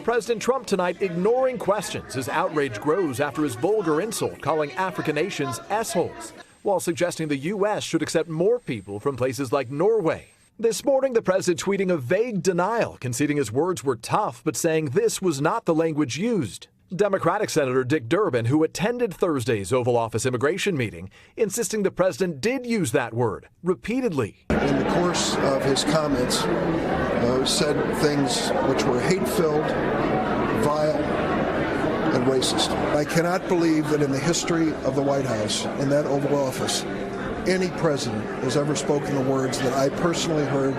President Trump tonight ignoring questions as outrage grows after his vulgar insult calling African nations assholes, while suggesting the U.S. should accept more people from places like Norway. This morning, the president tweeting a vague denial, conceding his words were tough, but saying this was not the language used. Democratic Senator Dick Durbin, who attended Thursday's Oval Office immigration meeting, insisting the president did use that word repeatedly. In the course of his comments, said things which were hate-filled, vile, and racist. I cannot believe that in the history of the White House, in that Oval Office, any president has ever spoken the words that I personally heard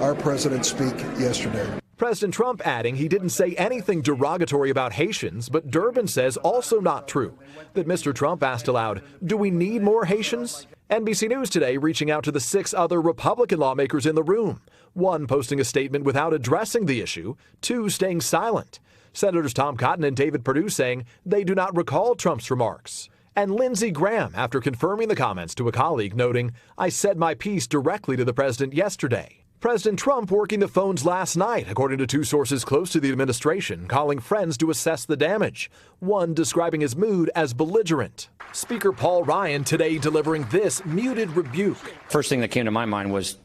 our president speak yesterday. President Trump adding he didn't say anything derogatory about Haitians, but Durbin says also not true. That Mr. Trump asked aloud, do we need more Haitians? NBC News today reaching out to the 6 other Republican lawmakers in the room. 1 posting a statement without addressing the issue, 2 staying silent. Senators Tom Cotton and David Perdue saying they do not recall Trump's remarks. And Lindsey Graham, after confirming the comments to a colleague, noting, I said my piece directly to the president yesterday. President Trump working the phones last night, according to 2 sources close to the administration, calling friends to assess the damage. 1 describing his mood as belligerent. Speaker Paul Ryan today delivering this muted rebuke. First thing that came to my mind was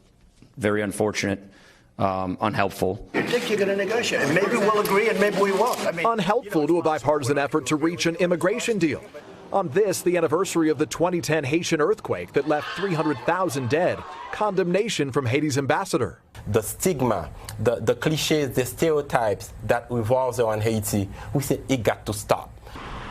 very unfortunate, unhelpful. You think you're going to negotiate, and maybe we'll agree and maybe we won't. Unhelpful to a bipartisan effort to reach an immigration deal. On this, the anniversary of the 2010 Haitian earthquake that left 300,000 dead, condemnation from Haiti's ambassador. The stigma, the cliches, the stereotypes that revolves around Haiti, we said it got to stop.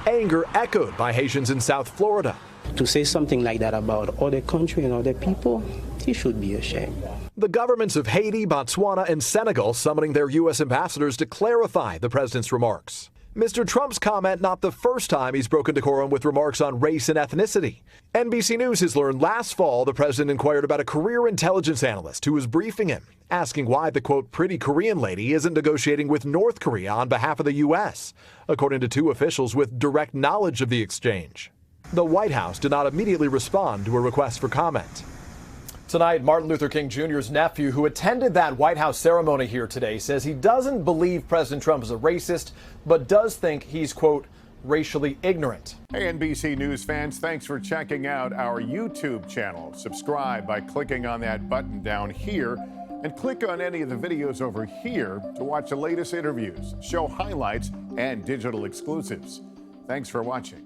Anger echoed by Haitians in South Florida. To say something like that about other country and other people, he should be ashamed. The governments of Haiti, Botswana, and Senegal summoning their U.S. ambassadors to clarify the president's remarks. Mr. Trump's comment not the first time he's broken decorum with remarks on race and ethnicity. NBC News has learned last fall the president inquired about a career intelligence analyst who was briefing him, asking why the, quote, pretty Korean lady isn't negotiating with North Korea on behalf of the U.S., according to 2 officials with direct knowledge of the exchange. The White House did not immediately respond to a request for comment. Tonight, Martin Luther King Jr.'s nephew, who attended that White House ceremony here today, says he doesn't believe President Trump is a racist, but does think he's, quote, racially ignorant. Hey, NBC News fans, thanks for checking out our YouTube channel. Subscribe by clicking on that button down here and click on any of the videos over here to watch the latest interviews, show highlights, and digital exclusives. Thanks for watching.